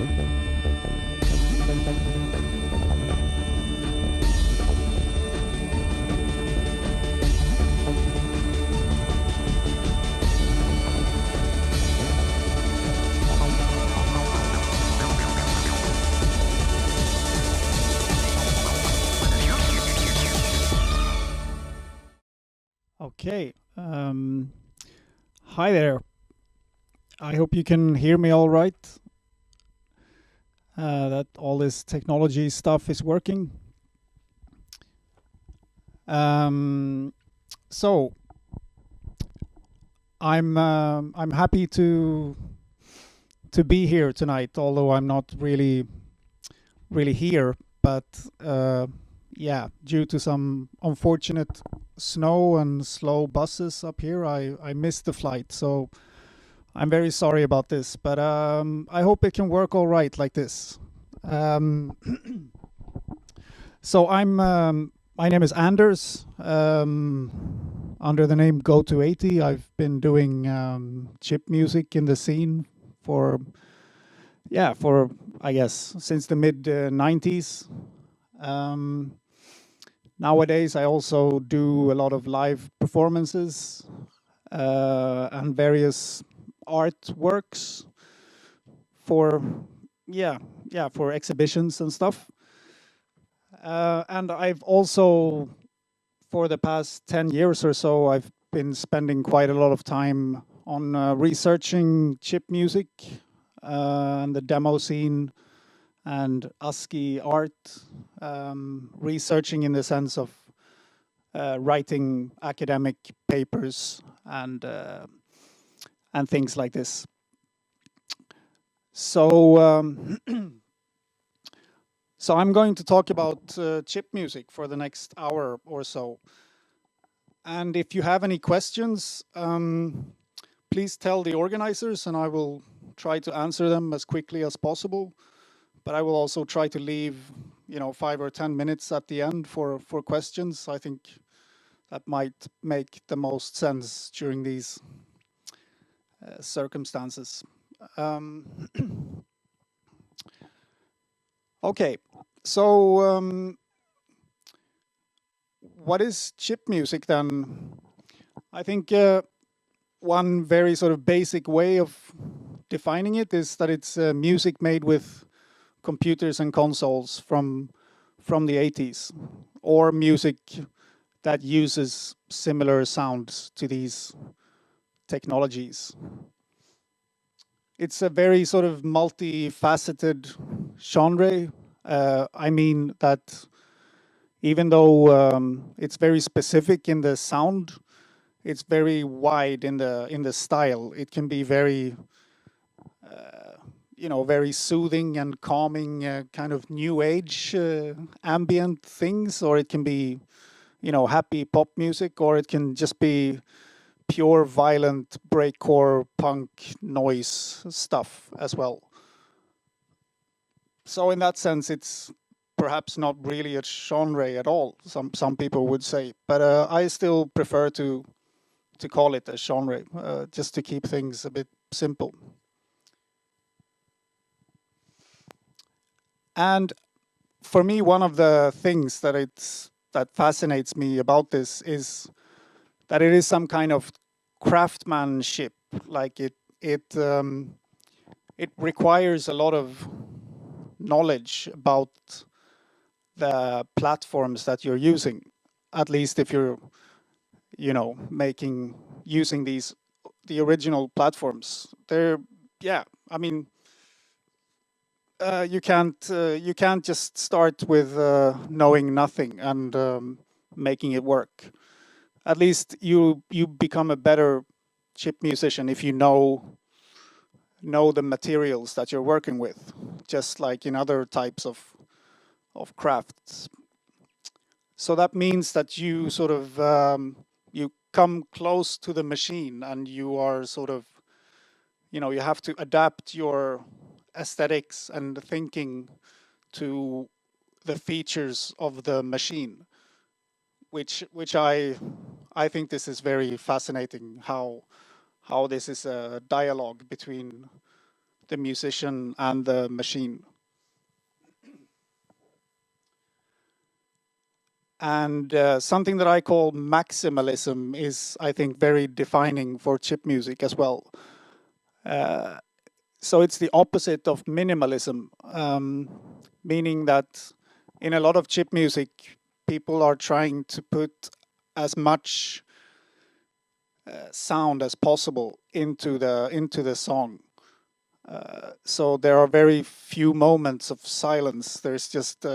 Okay. Hi there. I hope you can hear me all right. That all this technology stuff is working. So I'm happy to be here tonight, although I'm not really here. But yeah, due to some unfortunate snow and slow buses up here, I missed the flight. So I'm very sorry about this, but I hope it can work all right like this. So my name is Anders. Under the name Goto80, I've been doing chip music in the scene for I guess since the mid 90s. Nowadays, I also do a lot of live performances and various artworks for for exhibitions and stuff. And I've also, for the past 10 years or so, I've been spending quite a lot of time on researching chip music and the demo scene and ASCII art, researching in the sense of writing academic papers and things like this. So so I'm going to talk about chip music for the next hour or so. And if you have any questions, please tell the organizers and I will try to answer them as quickly as possible. But I will also try to leave, 5 or 10 minutes at the end for questions. I think that might make the most sense during these circumstances. Okay, so what is chip music then? I think one very sort of basic way of defining it is that it's music made with computers and consoles from the 80s, or music that uses similar sounds to these technologies. It's a very sort of multifaceted genre. I mean that even though it's very specific in the sound, it's very wide in the style. It can be very very soothing and calming, kind of new age ambient things, or it can be, happy pop music, or it can just be pure violent breakcore punk noise stuff as well. So in that sense, it's perhaps not really a genre at all, some people would say, but I still prefer to call it a genre, just to keep things a bit simple. And for me, one of the things that fascinates me about this is that it is some kind of craftsmanship. Like it requires a lot of knowledge about the platforms that you're using. At least if you're, using the original platforms. They're, I mean. You can't just start with knowing nothing and making it work. At least you become a better chip musician if you know the materials that you're working with, just like in other types of crafts. So that means that you sort of you come close to the machine, and you are sort of, you have to adapt your aesthetics and thinking to the features of the machine, which I think this is very fascinating, how this is a dialogue between the musician and the machine. And something that I call maximalism is, I think, very defining for chip music as well. So it's the opposite of minimalism, meaning that in a lot of chip music, people are trying to put as much sound as possible into the song. So there are very few moments of silence. There's just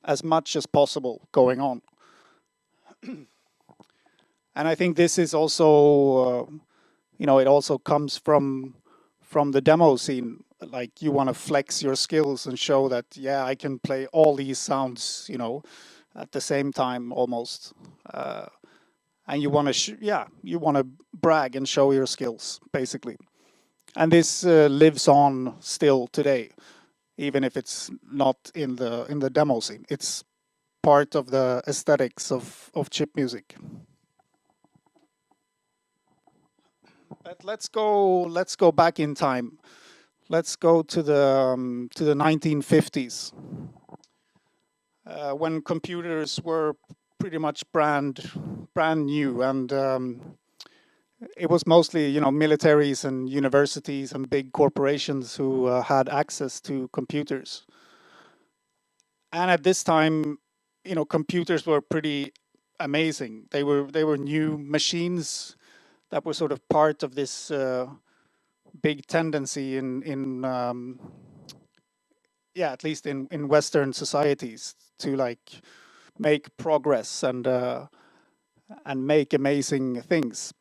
as much as possible going on. And I think this is also, it also comes from the demo scene. Like, you want to flex your skills and show that, yeah, I can play all these sounds, at the same time almost. And you want to, you want to brag and show your skills, basically. And this lives on still today, even if it's not in the demo scene. It's part of the aesthetics of chip music. But let's go back in time. Let's go to the 1950s, when computers were pretty much brand new, and it was mostly militaries and universities and big corporations who had access to computers. And at this time, computers were pretty amazing. They were new machines that were sort of part of this big tendency in at least in Western societies, to like make progress and make amazing things.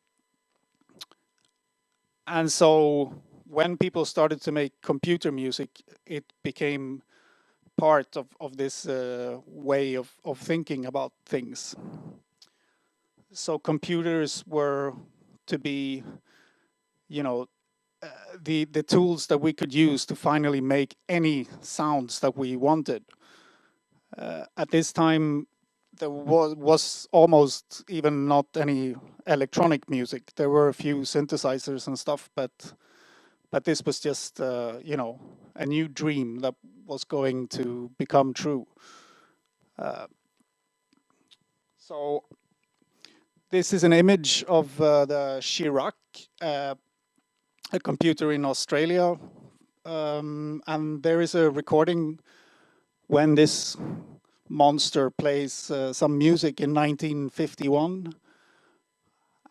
And so when people started to make computer music, it became part of this way of thinking about things. So computers were to be, the tools that we could use to finally make any sounds that we wanted. At this time, there was almost even not any electronic music. There were a few synthesizers and stuff, but this was just a new dream that was going to become true. So this is an image of the Chirac, a computer in Australia, and there is a recording when this monster plays some music in 1951,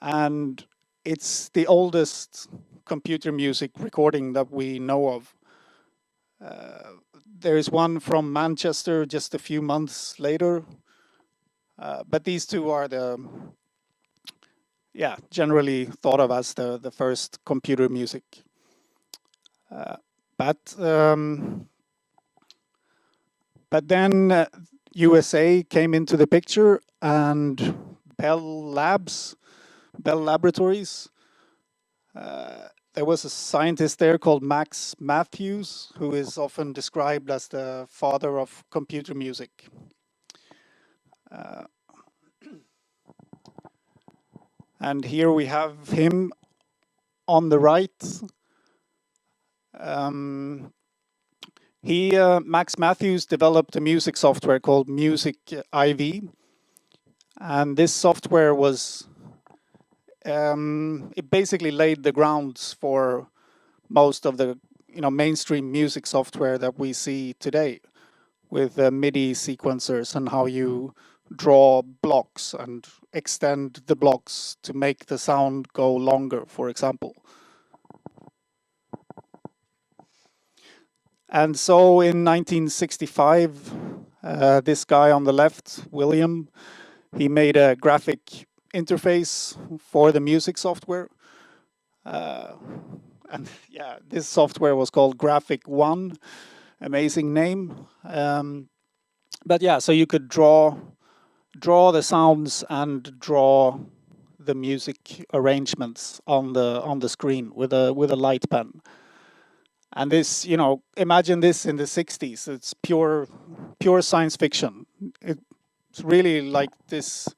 and it's the oldest computer music recording that we know of. There is one from Manchester just a few months later, but these two are generally thought of as the first computer music. But then USA came into the picture, and Bell Laboratories. There was a scientist there called Max Matthews, who is often described as the father of computer music. And here we have him on the right. Max Matthews developed a music software called Music IV, and this software was it basically laid the grounds for most of the mainstream music software that we see today, with MIDI sequencers and how you draw blocks and extend the blocks to make the sound go longer, for example. And so in 1965, this guy on the left, William, he made a graphic interface for the music software. And yeah, this software was called Graphic One. Amazing name. But yeah, so you could draw the sounds and draw the music arrangements on the screen with a light pen. And this, imagine this in the 60s. It's pure science fiction. It's really like this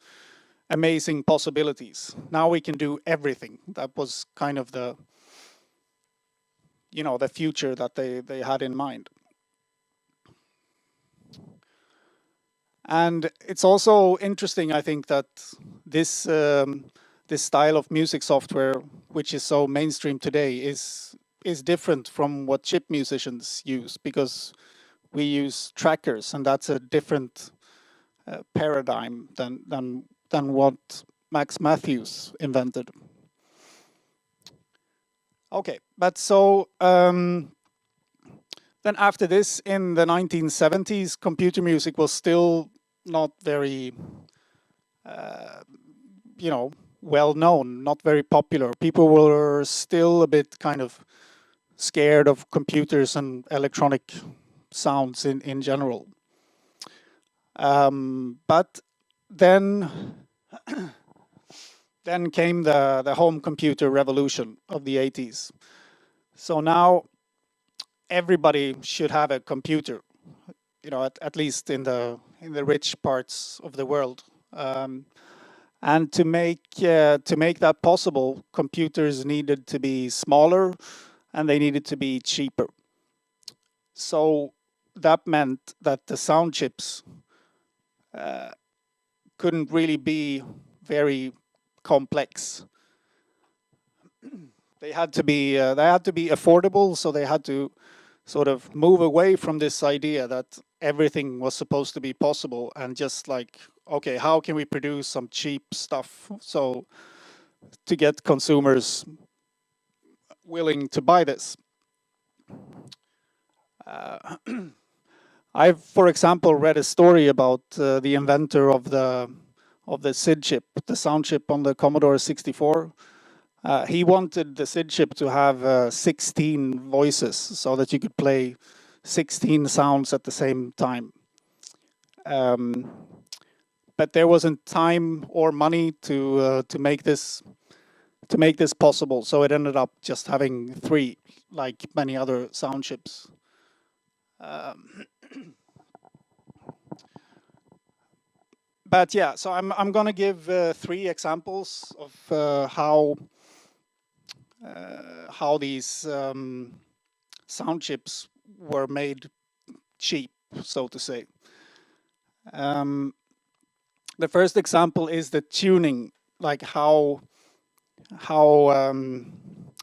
amazing possibilities. Now we can do everything. That was kind of the the future that they had in mind. And it's also interesting, I think, that this this style of music software, which is so mainstream today, is different from what chip musicians use, because we use trackers, and that's a different paradigm than what Max Matthews invented. Okay, but so then after this, in the 1970s, computer music was still not very, well known, not very popular. People were still a bit kind of scared of computers and electronic sounds in general. But then came the home computer revolution of the 80s. So now everybody should have a computer, at least in the rich parts of the world. And to make that possible, computers needed to be smaller, and they needed to be cheaper. So that meant that the sound chips couldn't really be very complex. They had to be affordable, so they had to sort of move away from this idea that everything was supposed to be possible, and just like, okay, how can we produce some cheap stuff so to get consumers willing to buy this? I've, for example, read a story about the inventor of the SID chip, the sound chip on the Commodore 64. He wanted the SID chip to have 16 voices, so that you could play 16 sounds at the same time. But there wasn't time or money to make this possible, so it ended up just having 3, like many other sound chips. But yeah, so I'm gonna give 3 examples of how these sound chips were made cheap, so to say. The first example is the tuning, like how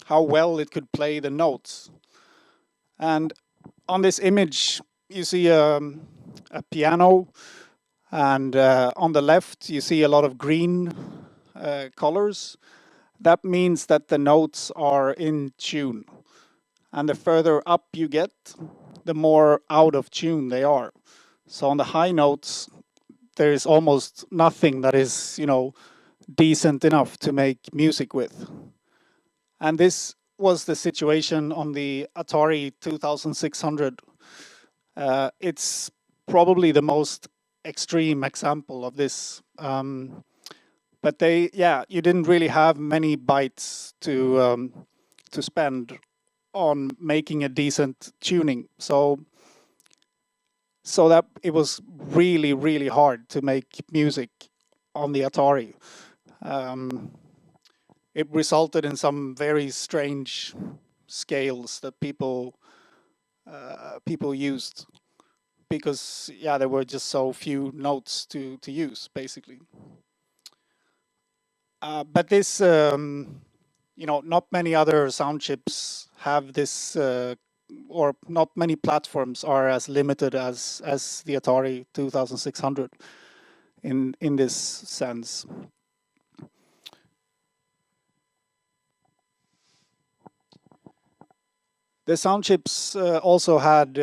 well it could play the notes. And on this image, you see a piano, and on the left you see a lot of green colors. That means that the notes are in tune, and the further up you get, the more out of tune they are. So on the high notes, there is almost nothing that is, decent enough to make music with. And this was the situation on the Atari 2600. It's probably the most extreme example of this. But you didn't really have many bytes to spend on making a decent tuning. So that it was really, really hard to make music on the Atari. It resulted in some very strange scales that people used, because there were just so few notes to use, basically. But this, not many other sound chips have this, or not many platforms are as limited as the Atari 2600 in this sense. The sound chips also had,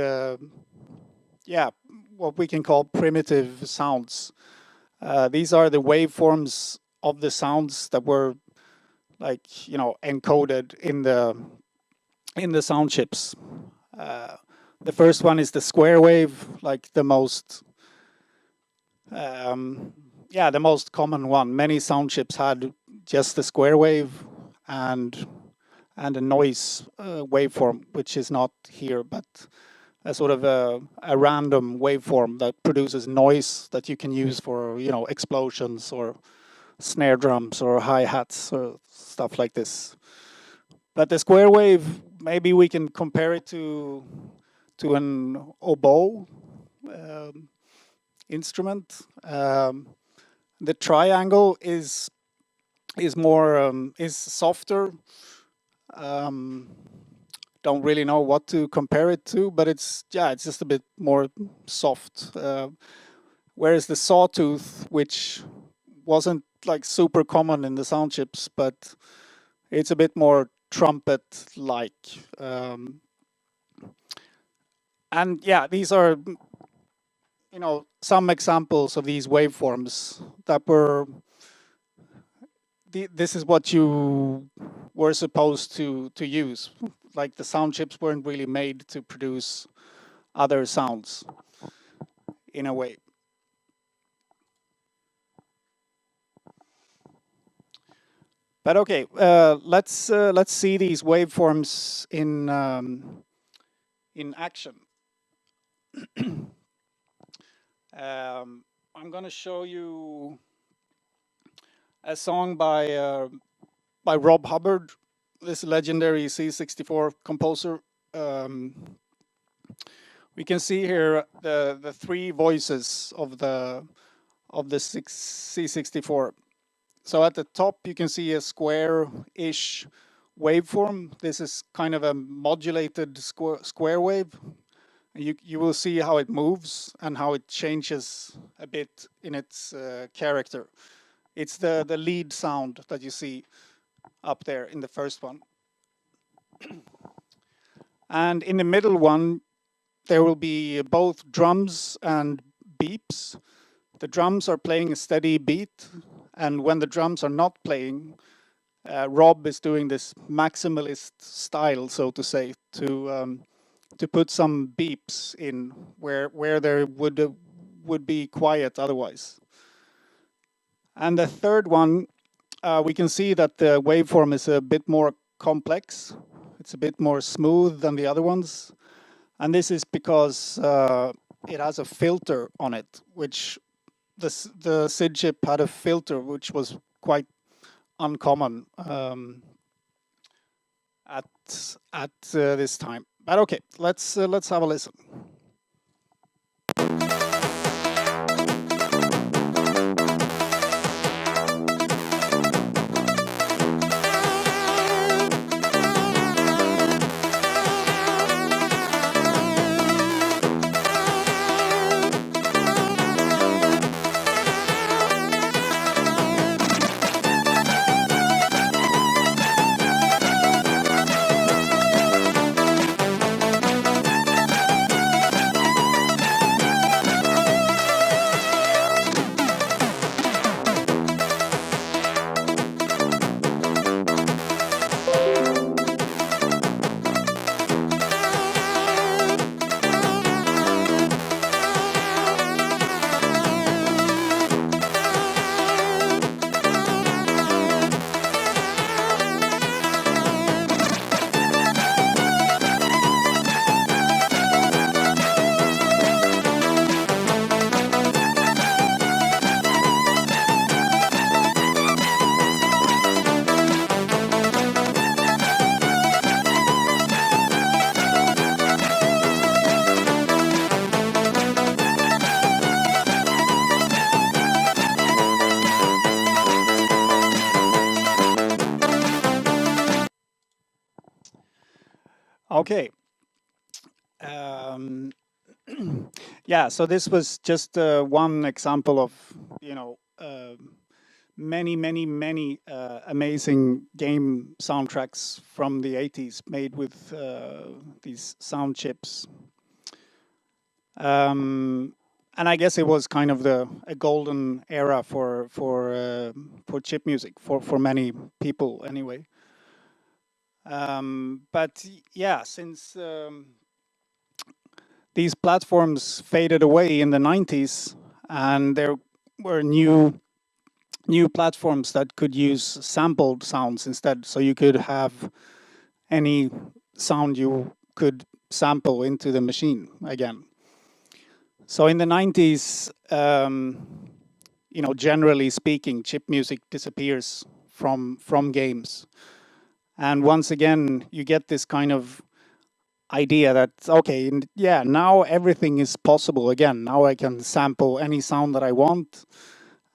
what we can call primitive sounds. These are the waveforms of the sounds that were, like, encoded in the sound chips. The first one is the square wave, like the most common one. Many sound chips had just the square wave and a noise waveform, which is not here, but a sort of a random waveform that produces noise that you can use for, explosions or snare drums or hi-hats or stuff like this. But the square wave maybe we can compare it to an oboe instrument. The triangle is more is softer. Don't really know what to compare it to, but it's just a bit more soft. Whereas the sawtooth, which wasn't like super common in the sound chips, but it's a bit more trumpet-like. And yeah, these are, you know, some examples of these waveforms that were. This is what you were supposed to use. Like the sound chips weren't really made to produce other sounds, in a way. But okay, let's see these waveforms in action. I'm going to show you a song by Rob Hubbard, this legendary C64 composer. We can see here the three voices of the C64. So at the top you can see a square-ish waveform. This is kind of a modulated square wave. You will see how it moves and how it changes a bit in its character. It's the lead sound that you see up there in the first one. And in the middle one, there will be both drums and beeps. The drums are playing a steady beat, and when the drums are not playing, Rob is doing this maximalist style, so to say, to put some beeps in where there would be quiet otherwise. And the third one, we can see that the waveform is a bit more complex. It's a bit more smooth than the other ones. And this is because it has a filter on it, which the SID chip had a filter which was quite uncommon at this time. But okay, let's have a listen. Okay. Yeah, so this was just one example of, you know, many amazing game soundtracks from the 80s made with these sound chips. And I guess it was kind of a golden era for chip music for many people anyway. But yeah, since these platforms faded away in the 90s, and there were new platforms that could use sampled sounds instead, so you could have any sound you could sample into the machine again. So in the 90s, you know, generally speaking, chip music disappears from games. And once again, you get this kind of idea that, okay, yeah, now everything is possible again. Now I can sample any sound that I want.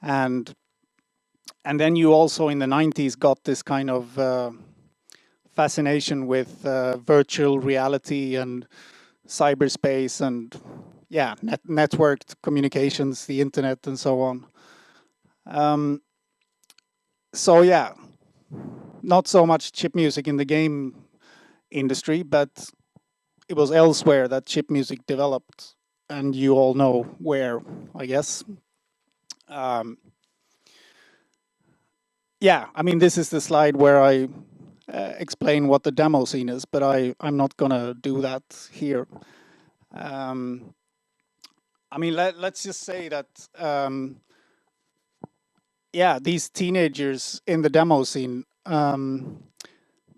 And then you also in the 90s got this kind of fascination with virtual reality and cyberspace and yeah, networked communications, the internet and so on. So yeah, not so much chip music in the game industry, but it was elsewhere that chip music developed, and you all know where, I guess. Yeah, I mean, this is the slide where I explain what the demo scene is, but I'm not gonna do that here. I mean, let's just say that, yeah, these teenagers in the demo scene,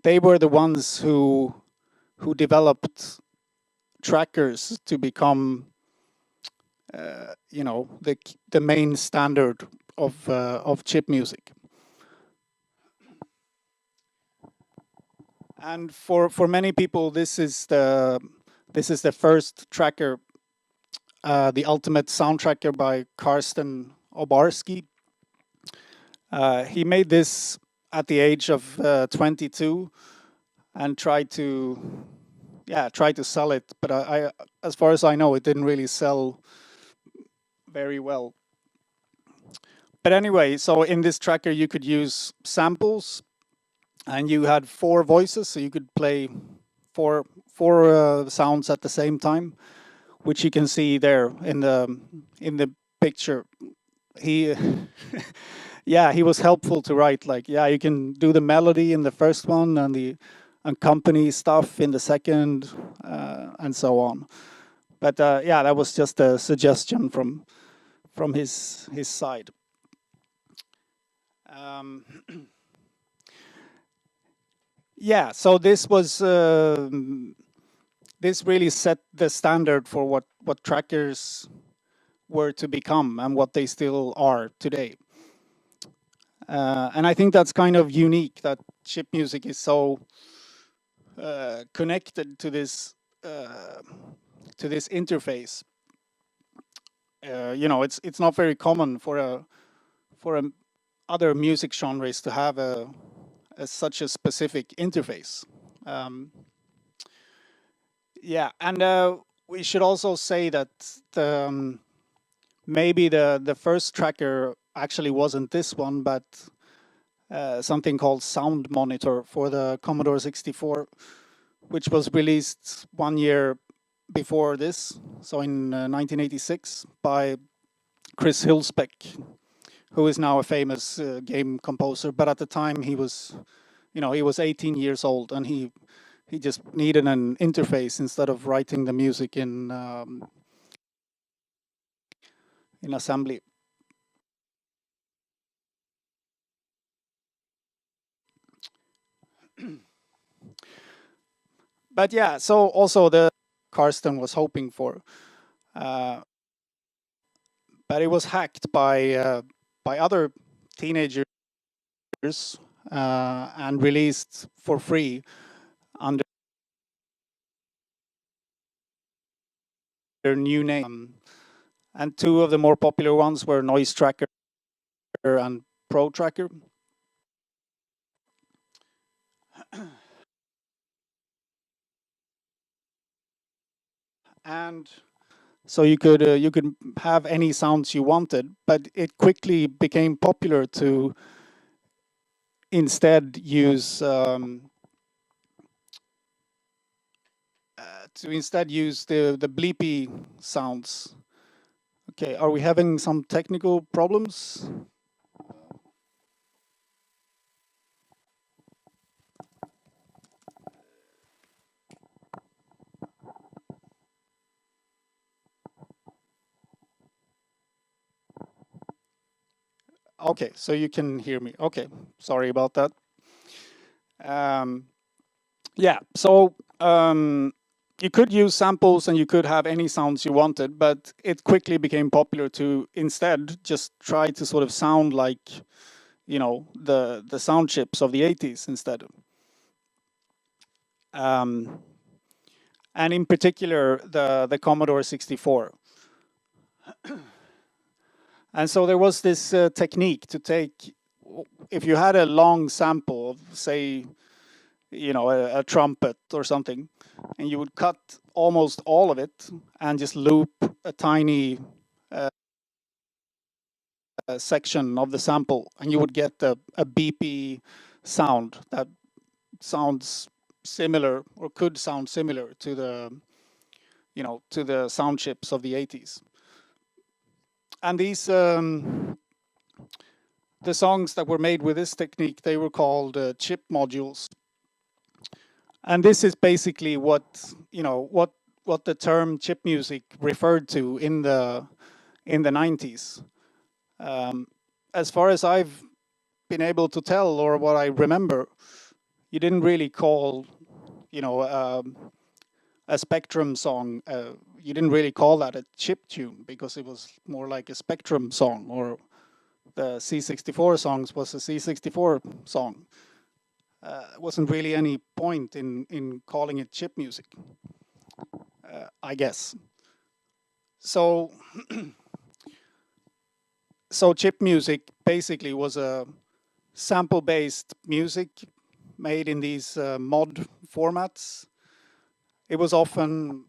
they were the ones who developed trackers to become, you know, the main standard of chip music. And for many people, this is the first tracker, the ultimate sound tracker by Karsten Obarski. He made this at the age of 22 and tried to sell it, but I as far as I know, it didn't really sell very well. But anyway, so in this tracker you could use samples, and you had 4 voices, so you could play four sounds at the same time, which you can see there in the picture. He yeah, he was helpful to write, like, yeah, you can do the melody in the first one and the accompany stuff in the second, and so on. But yeah, that was just a suggestion from his side. Yeah, so this was this really set the standard for what trackers were to become and what they still are today. And I think that's kind of unique, that chip music is so connected to this interface. You know, it's not very common for other music genres to have such a specific interface. Yeah, and we should also say that maybe the first tracker actually wasn't this one, but something called Sound Monitor for the Commodore 64, which was released 1 year before this, so in 1986, by Chris Hillsbeck, who is now a famous game composer. But at the time he was, you know, he was 18 years old, and he just needed an interface instead of writing the music in assembly. But yeah, so also the Karsten was hoping for, but it was hacked by other teenagers and released for free under their new name. And 2 of the more popular ones were Noise Tracker and Pro Tracker. And so you could have any sounds you wanted, but it quickly became popular to instead use the bleepy sounds. Okay, are we having some technical problems? Okay, so you can hear me. Okay, sorry about that. Yeah, so you could use samples and you could have any sounds you wanted, but it quickly became popular to instead just try to sort of sound like, you know, the sound chips of the 80s instead. um, and in particular the Commodore 64. And so there was this technique to take, if you had a long sample of, say, a trumpet or something, and you would cut almost all of it and just loop a tiny section of the sample, and you would get a beepy sound that sounds similar, or could sound similar to the sound chips of the 80s. And these the songs that were made with this technique, they were called Chipmodules. And this is basically what the term chip music referred to in the 90s. As far as I've been able to tell, or what I remember, you didn't really call a Spectrum song, you didn't really call that a chip tune, because it was more like a Spectrum song, or the C64 songs was a C64 song. Wasn't really any point in calling it chip music, I guess. So, so chip music basically was a sample-based music made in these mod formats. It was often,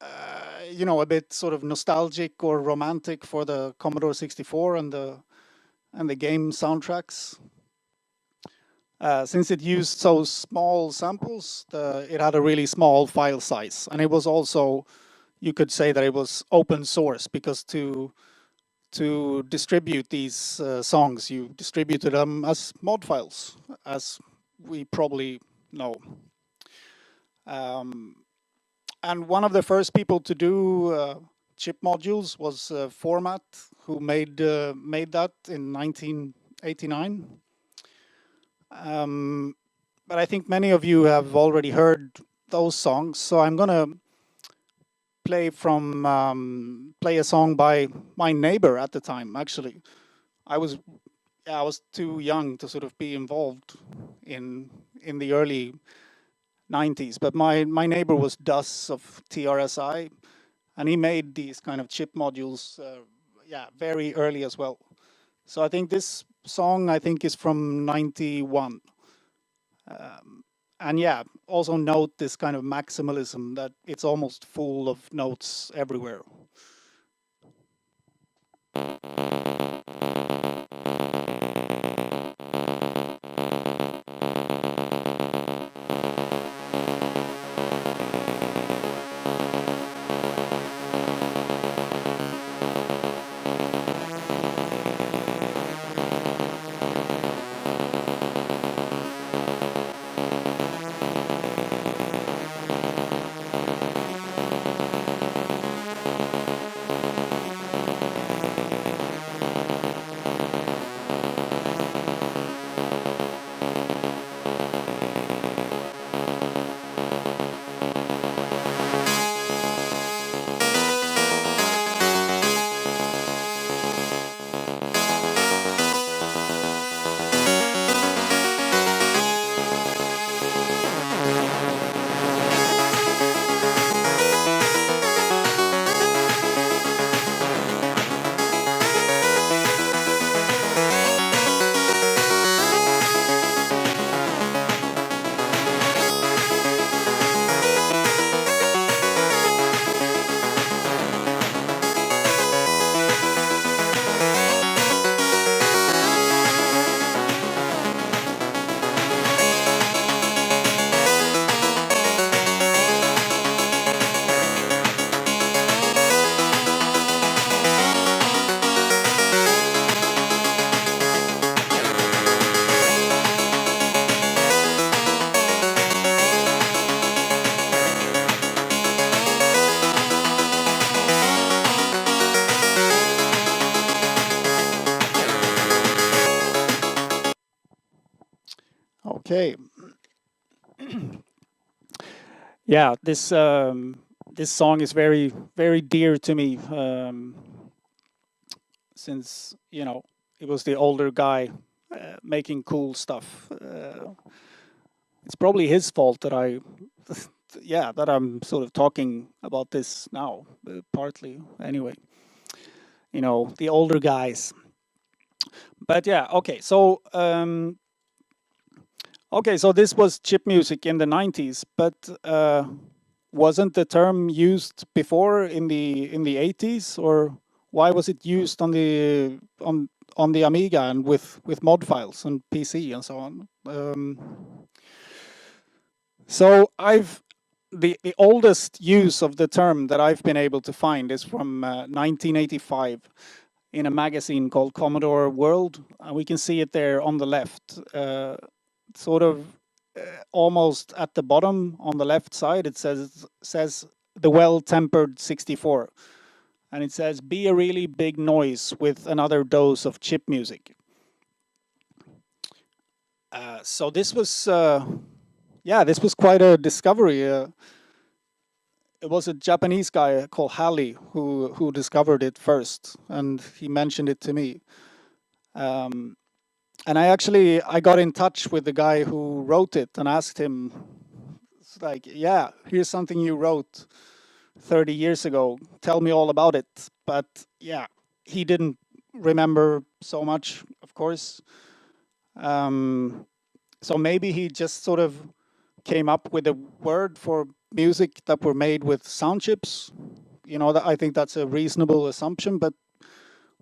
a bit sort of nostalgic or romantic for the Commodore 64 and the game soundtracks. Since it used so small samples, it had a really small file size, and it was also, you could say that it was open source, because to distribute these songs, you distributed them as mod files, as we probably know. And one of the first people to do Chipmodules was Format, who made that in 1989. But I think many of you have already heard those songs, so I'm gonna play a song by my neighbor at the time. Actually, I was too young to sort of be involved in the early 90s, but my neighbor was Dus of TRSI, and he made these kind of chip modules, very early as well. So I think this song, is from 91. And yeah, also note this kind of maximalism, that it's almost full of notes everywhere. Okay. Yeah, this song is very, very dear to me, since it was the older guy making cool stuff. it's probably his fault that yeah, that I'm sort of talking about this now, partly anyway. You know, the older guys. But yeah, okay. So so this was chip music in the 90s, but wasn't the term used before in the 80s, or why was it used on the Amiga and with mod files and PC and so on? So the oldest use of the term that I've been able to find is from 1985 in a magazine called Commodore World. We can see it there on the left, sort of almost at the bottom on the left side. It says the well-tempered 64, and it says be a really big noise with another dose of chip music. So this was this was quite a discovery. It was a Japanese guy called Halley who discovered it first, and he mentioned it to me. And I got in touch with the guy who wrote it and asked him, like, yeah, here's something you wrote 30 years ago. Tell me all about it. But yeah, he didn't remember so much, of course. So maybe he just sort of came up with a word for music that were made with sound chips. You know, I think that's a reasonable assumption, but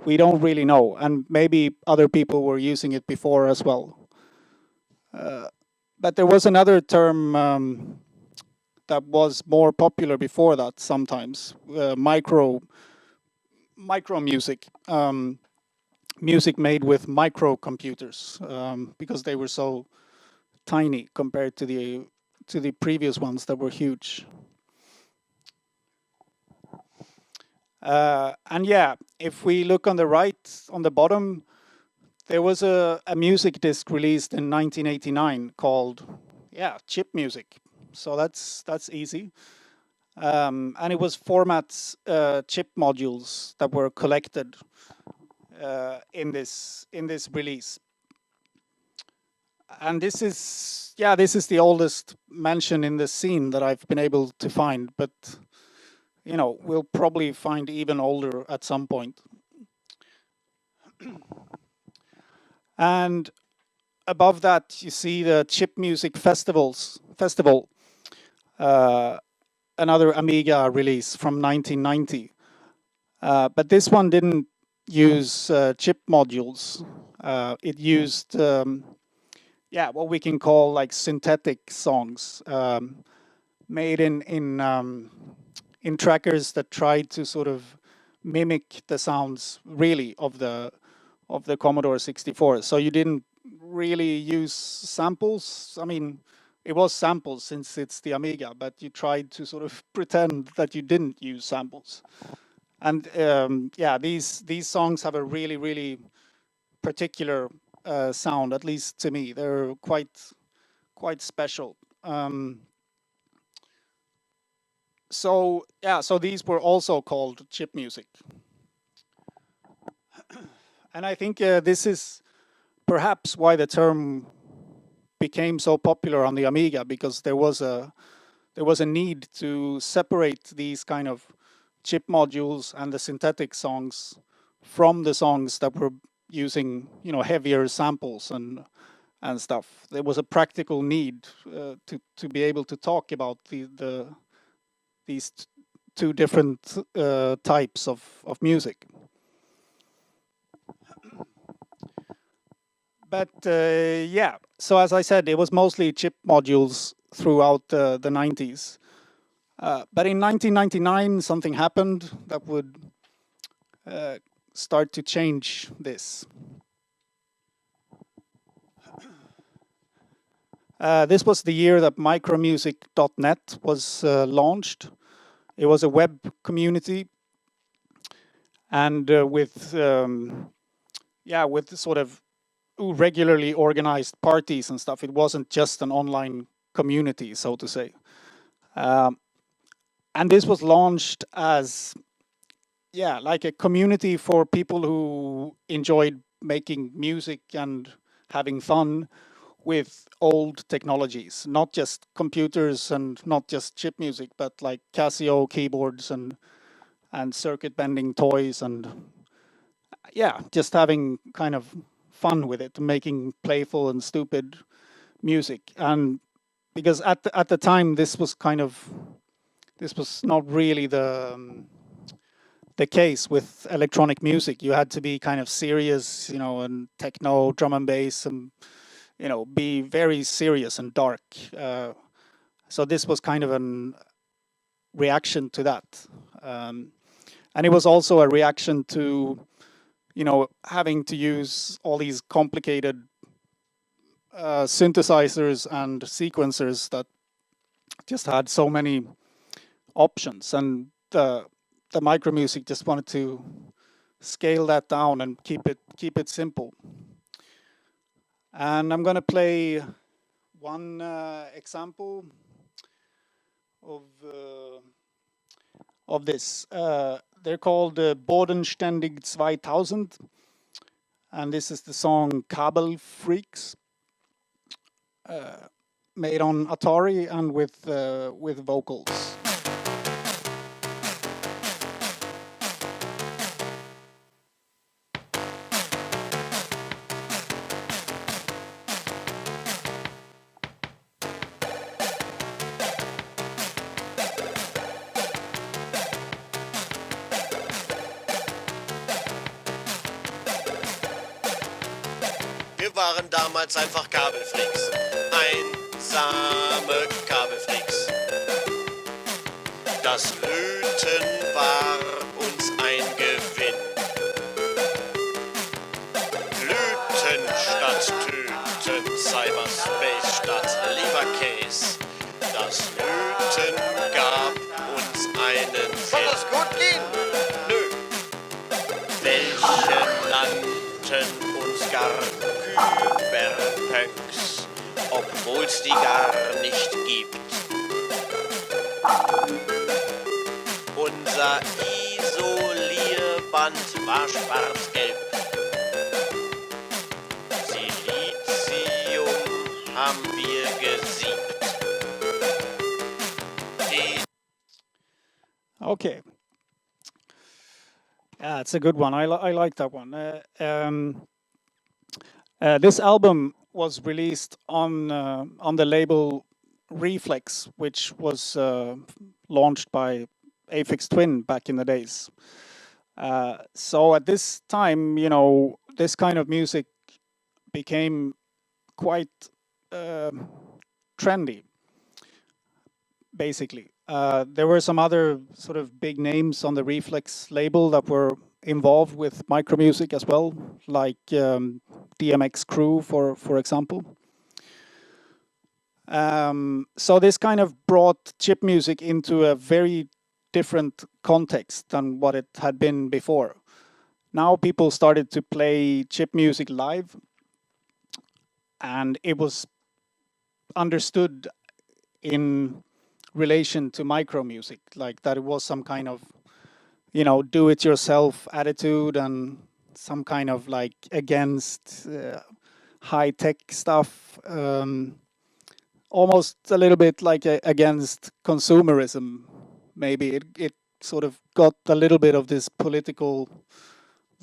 we don't really know. And maybe other people were using it before as well. But there was another term that was more popular before that sometimes, micro music. Music made with microcomputers, because they were so tiny compared to the previous ones that were huge. And yeah, if we look on the right, on the bottom, there was a music disc released in 1989 called, chip music. So that's easy. And it was formats, chip modules that were collected in this release. And this is the oldest mention in the scene that I've been able to find, but you know, we'll probably find even older at some point. And above that, you see the Chip Music Festival, another Amiga release from 1990. But this one didn't use chip modules. It used, what we can call like synthetic songs, made in trackers that tried to sort of mimic the sounds really of the Commodore 64. So you didn't really use samples. I mean, it was samples since it's the Amiga, but you tried to sort of pretend that you didn't use samples. And these songs have a really, really particular sound, at least to me. They're quite special. So these were also called chip music. And I think this is perhaps why the term became so popular on the Amiga, because there was a need to separate these kind of chip modules and the synthetic songs from the songs that were using, you know, heavier samples and stuff. There was a practical need to be able to talk about these two different types of music. But so as I said, it was mostly chip modules throughout the 90s. But in 1999, something happened that would start to change this. This was the year that micromusic.net was launched. It was a web community, and with sort of regularly organized parties and stuff. It wasn't just an online community, so to say. And this was launched as, like a community for people who enjoyed making music and having fun, with old technologies, not just computers and not just chip music, but like Casio keyboards and circuit bending toys, and yeah, just having kind of fun with it, making playful and stupid music. And because at the time this was not really the case with electronic music. You had to be kind of serious, you know, and techno, drum and bass, and you know, be very serious and dark. So this was kind of a reaction to that, and it was also a reaction to, you know, having to use all these complicated synthesizers and sequencers that just had so many options, and the micro music just wanted to scale that down and keep it simple. And I'm gonna play one example of this. They're called Bodenständig 2000, and this is the song Kabelfreaks, made on Atari and with vocals. Wir waren damals einfach Kabelfreaks. Einsame Kabelfreaks. Das Löten war uns ein Gewinn. Löten statt Töten, Cyberspace statt Leberkäse. Das Löten gab uns einen Hit. Soll das gut gehen? Nö. Welche nannten uns gar Cyberpunks, obwohl's die gar nicht gibt. Unser Isolierband war schwarz-gelb. Silizium haben wir gesiebt. Okay. Yeah, it's a good one. I like that one. This album was released on the label Reflex, which was launched by Aphex Twin back in the days. So at this time, you know, this kind of music became quite trendy, basically. There were some other sort of big names on the Reflex label that were involved with micro music as well, like DMX Crew, for example. So this kind of brought chip music into a very different context than what it had been before. Now people started to play chip music live, and it was understood in relation to micro music, like that it was some kind of, you know, do-it-yourself attitude and some kind of like against high-tech stuff, almost a little bit like against consumerism. Maybe it sort of got a little bit of this political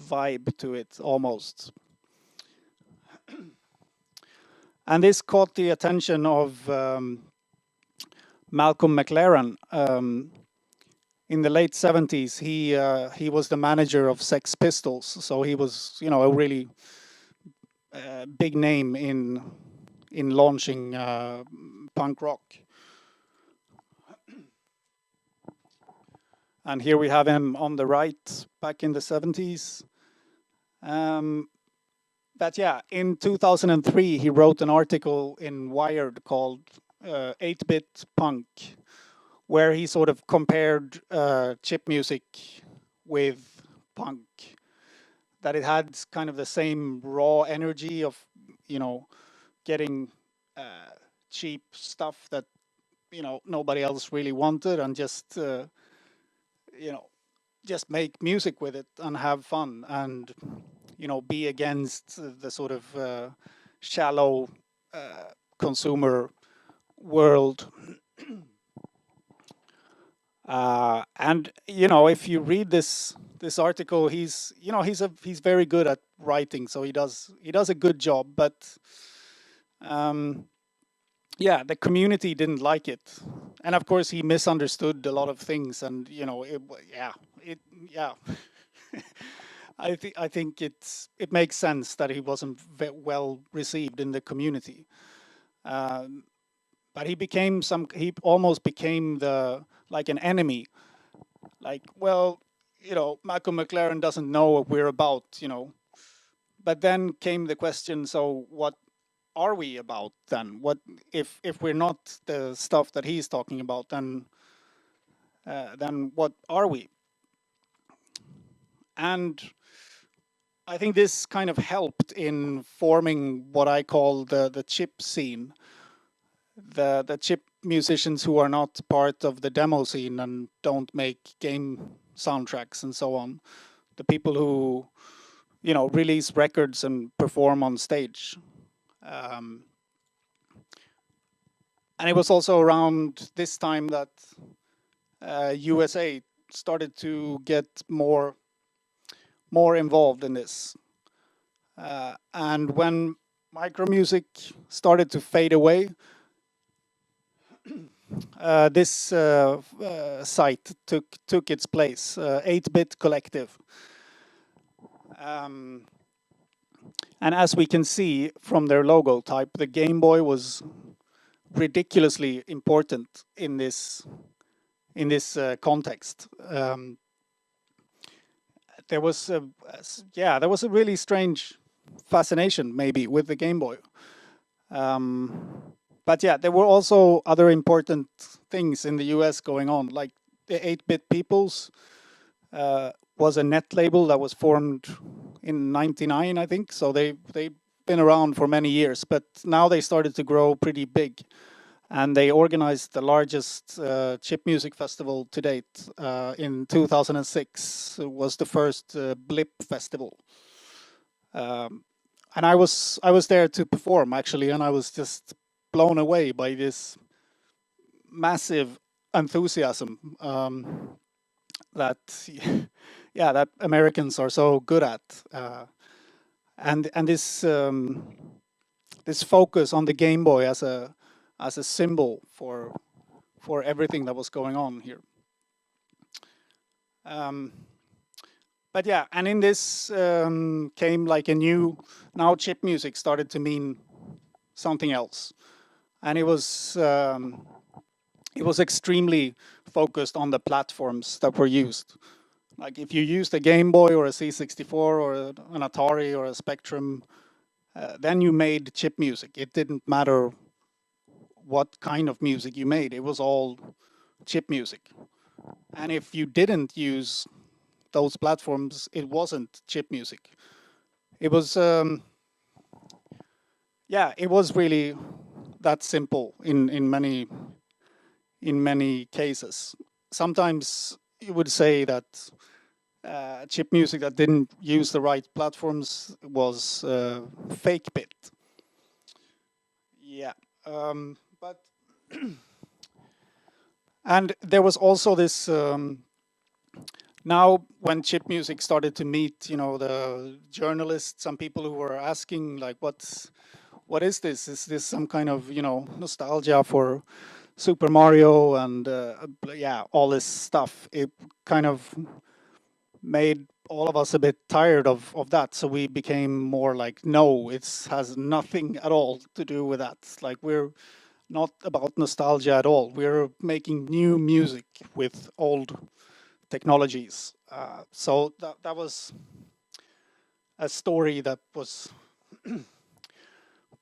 vibe to it, almost. And this caught the attention of Malcolm McLaren. In the late 70s, he was the manager of Sex Pistols, so he was, you know, a really big name in launching punk rock. And here we have him on the right, back in the 70s. But yeah, in 2003, he wrote an article in Wired called 8-Bit Punk, where he sort of compared chip music with punk, that it had kind of the same raw energy of, you know, getting cheap stuff that, you know, nobody else really wanted, and just, you know, just make music with it and have fun, and, you know, be against the sort of shallow consumer world. And if you read this article, he's very good at writing, so he does a good job. But yeah, the community didn't like it, and of course he misunderstood a lot of things, and yeah. I think it makes sense that he wasn't well received in the community. But he almost became like an enemy. Like, well, Malcolm McLaren doesn't know what we're about, But then came the question, so what are we about then? What if we're not the stuff that he's talking about, then what are we? And I think this kind of helped in forming what I call the chip scene, the chip musicians who are not part of the demo scene and don't make game soundtracks and so on. The people who, release records and perform on stage. And it was also around this time that USA started to get more involved in this. And when micro music started to fade away, this site took its place, 8-Bit Collective. And as we can see from their logo type, the Game Boy was ridiculously important in this context. There was a really strange fascination maybe with the Game Boy. But yeah, there were also other important things in the US going on, like the 8-Bit Peoples was a net label that was formed in '99, I think. So they've been around for many years, but now they started to grow pretty big. And they organized the largest chip music festival to date in 2006. It was the first Blip festival. And I was there to perform, actually, and I was just blown away by this massive enthusiasm that that Americans are so good at, and this this focus on the Game Boy as a symbol for everything that was going on here. But yeah, and in this came like a new, now chip music started to mean something else, and it was extremely focused on the platforms that were used. Like if you used a Game Boy or a C64 or an Atari or a Spectrum, then you made chip music. It didn't matter what kind of music you made. It was all chip music. And if you didn't use those platforms, it wasn't chip music. It was, it was really that simple in many cases. Sometimes you would say that chip music that didn't use the right platforms was fake bit. Yeah, but and there was also this. Now, when chip music started to meet, the journalists, some people who were asking, like, what is this? Is this some kind of, nostalgia for Super Mario and all this stuff? It kind of made all of us a bit tired of that. So we became more like, no, it has nothing at all to do with that. Like, we're not about nostalgia at all. We're making new music with old technologies. So that was a story that was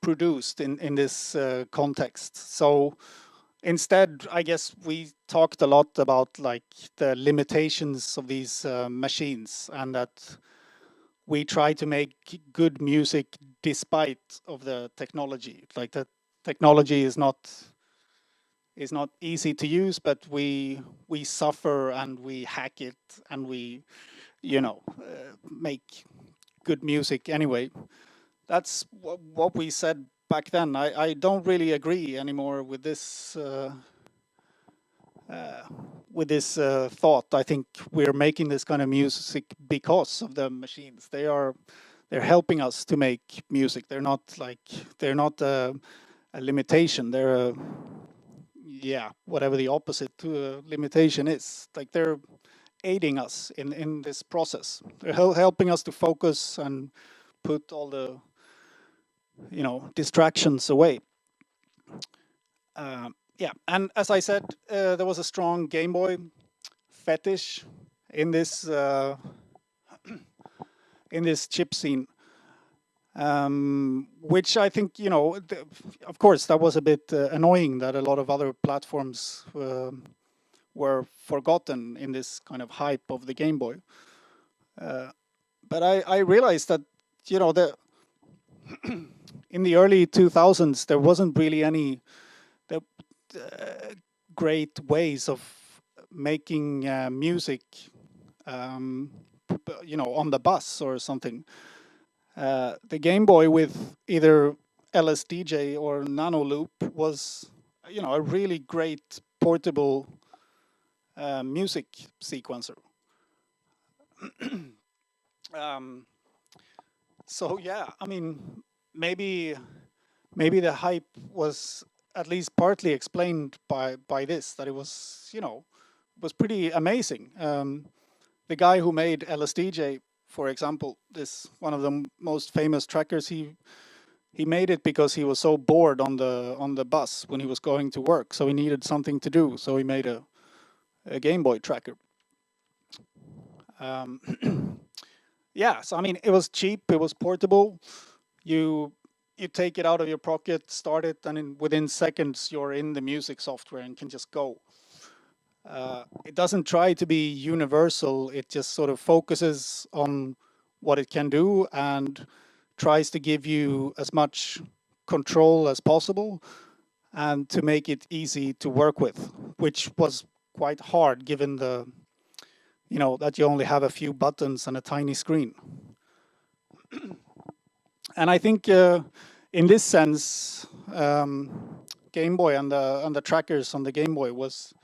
produced in this context. So instead, I guess we talked a lot about like the limitations of these machines, and that we try to make good music despite of the technology. Like the technology is not easy to use, but we suffer and we hack it and we make good music anyway. That's what we said back then. I don't really agree anymore with this thought. I think we're making this kind of music because of the machines. They're helping us to make music. They're not a limitation. They're whatever the opposite to a limitation is. Like they're aiding us in this process. They're helping us to focus and put all the distractions away. And as I said, there was a strong Game Boy fetish in this chip scene, which I think of course that was a bit annoying that a lot of other platforms were forgotten in this kind of hype of the Game Boy. But I realized that in the early 2000s there wasn't really any great ways of making music on the bus or something. The Game Boy with either LSDJ or Nano Loop was a really great portable music sequencer. So yeah, I mean, maybe the hype was at least partly explained by this, that it was was pretty amazing. The guy who made LSDJ, for example, is one of the most famous trackers. He made it because he was so bored on the bus when he was going to work, so he needed something to do. So he made a Game Boy tracker. Yeah, so I mean, it was cheap, it was portable. You take it out of your pocket, start it, and within seconds you're in the music software and can just go. It doesn't try to be universal. It just sort of focuses on what it can do and tries to give you as much control as possible and to make it easy to work with, which was quite hard given the that you only have a few buttons and a tiny screen. And I think in this sense, Game Boy and the trackers on the Game Boy was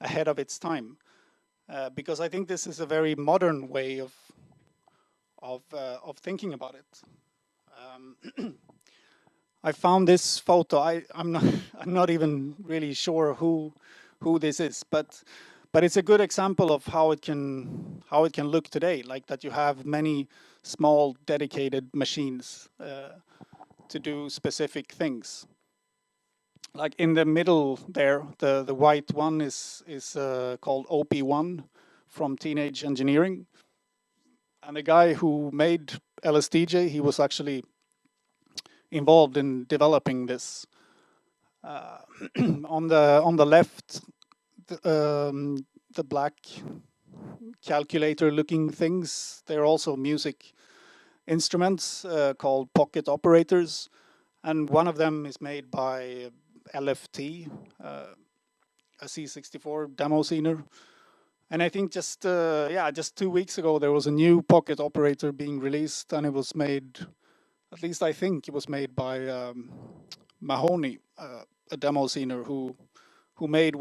ahead of its time, because I think this is a very modern way of thinking about it. I found this photo. I'm not even really sure who this is, but it's a good example of how it can look today. Like that, you have many small dedicated machines to do specific things. Like in the middle there, the white one is called OP1 from Teenage Engineering, and the guy who made LSDJ, he was actually involved in developing this. On the left, the black calculator-looking things, they're also music instruments called pocket operators, and one of them is made by LFT, a C64 demo scener. And I think just 2 weeks ago there was a new pocket operator being released, and it was made, at least I think it was made by Mahoney, a demo scener who made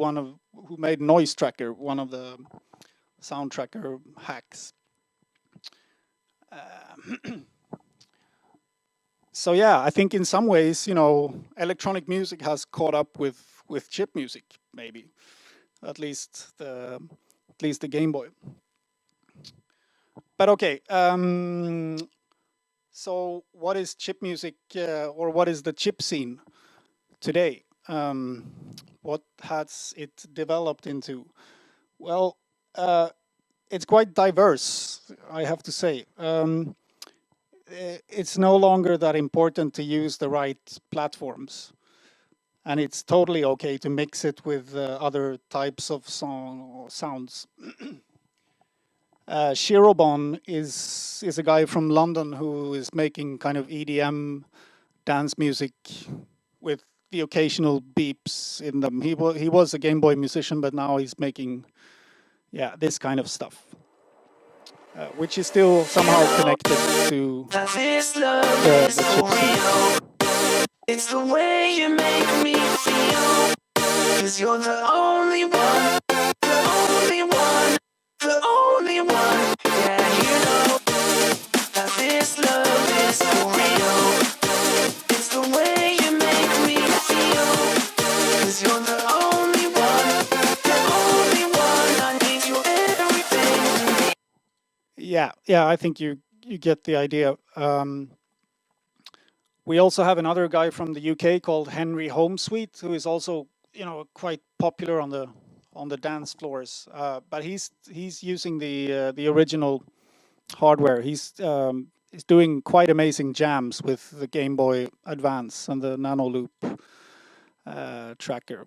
Noise Tracker, one of the sound tracker hacks. So yeah, I think in some ways, electronic music has caught up with chip music, maybe, at least the Game Boy. But okay, so what is chip music, or what is the chip scene today? What has it developed into? Well, it's quite diverse, I have to say. It's no longer that important to use the right platforms, and it's totally okay to mix it with other types of sounds. Shirobon is a guy from London who is making kind of EDM dance music with the occasional beeps in them. He was a Game Boy musician, but now he's making this kind of stuff, which is still somehow connected to the chip scene. It's the way you make me feel. 'Cause you're the only one, the only one, the only one. Yeah, you know that this love is for real. It's the way you make me feel. 'Cause you're the only one, the only one. I need you everything to me. Yeah, I think you get the idea. We also have another guy from the UK called Henry Homesweet, who is also, you know, quite popular on the dance floors. But he's using the original hardware. He's doing quite amazing jams with the Game Boy Advance and the Nano Loop tracker.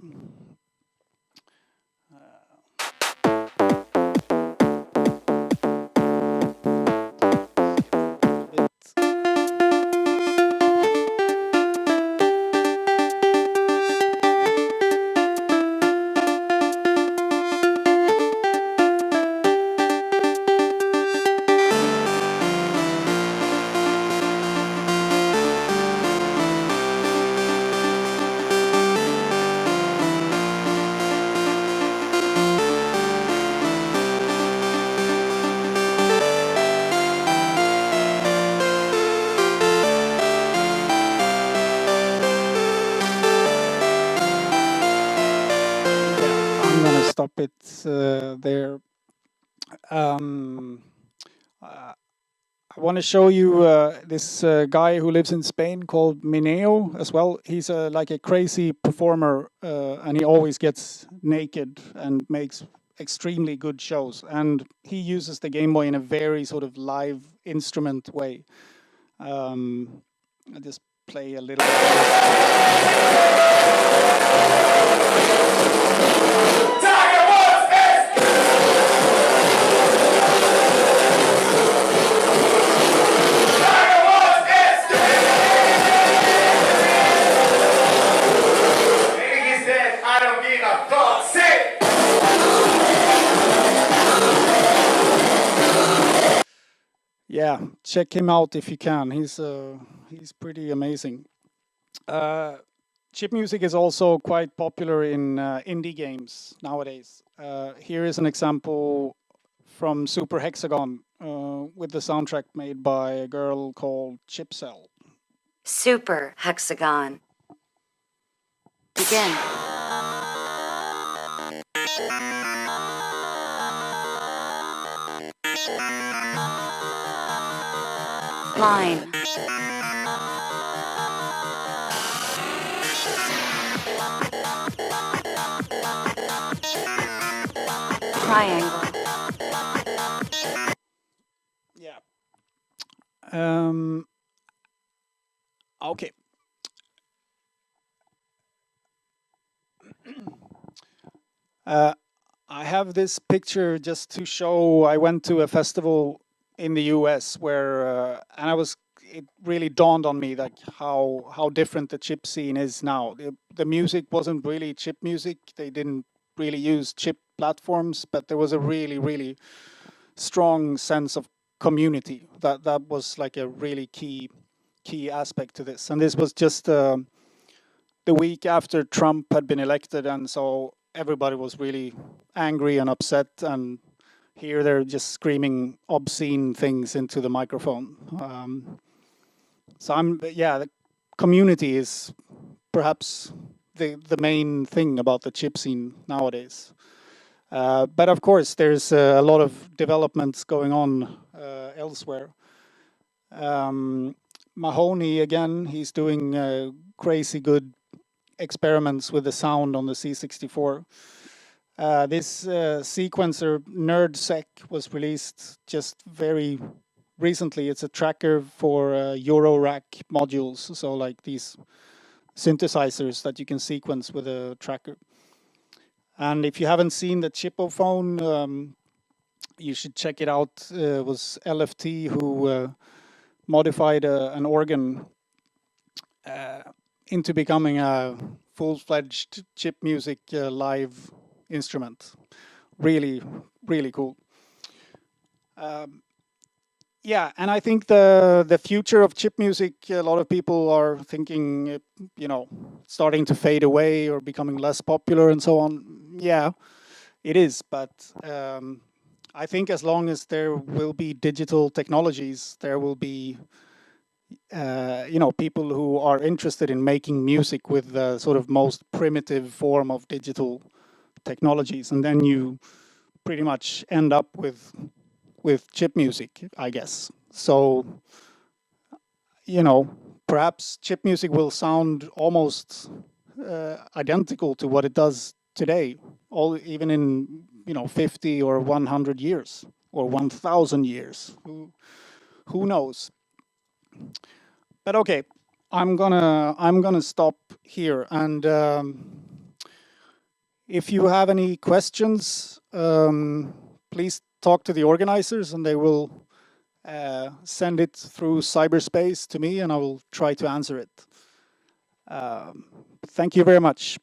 I'm gonna stop it there. I want to show you this guy who lives in Spain called Mineo as well. He's like a crazy performer, and he always gets naked and makes extremely good shows. And he uses the Game Boy in a very sort of live instrument way. I'll just play a little bit of Yeah, check him out if you can. He's pretty amazing. Chip music is also quite popular in indie games nowadays. Here is an example from Super Hexagon with the soundtrack made by a girl called Chipcell. Super Hexagon. Begin. Line. Triangle. Yeah. Okay. I have this picture just to show. I went to a festival in the US where, and it really dawned on me like how different the chip scene is now. The music wasn't really chip music. They didn't really use chip platforms, but there was a really strong sense of community. That was like a really key aspect to this. And this was just the week after Trump had been elected, and so everybody was really angry and upset, and here they're just screaming obscene things into the microphone. The community is perhaps the main thing about the chip scene nowadays. But of course, there's a lot of developments going on elsewhere. Mahoney, again, he's doing crazy good experiments with the sound on the C64. This sequencer NerdSec was released just very recently. It's a tracker for Eurorack modules, so like these synthesizers that you can sequence with a tracker. And if you haven't seen the Chipophone, you should check it out. It was LFT who modified an organ into becoming a full-fledged chip music live instrument. Really cool. Yeah, and I think the future of chip music, a lot of people are thinking, starting to fade away or becoming less popular and so on. Yeah, it is, but I think as long as there will be digital technologies, there will be people who are interested in making music with the sort of most primitive form of digital technologies, and then you pretty much end up with chip music, I guess. So, perhaps chip music will sound almost identical to what it does today, even in 50 or 100 years or 1,000 years. Who knows? But okay, I'm gonna stop here, and if you have any questions, please talk to the organizers, and they will send it through cyberspace to me, and I will try to answer it. Thank you very much.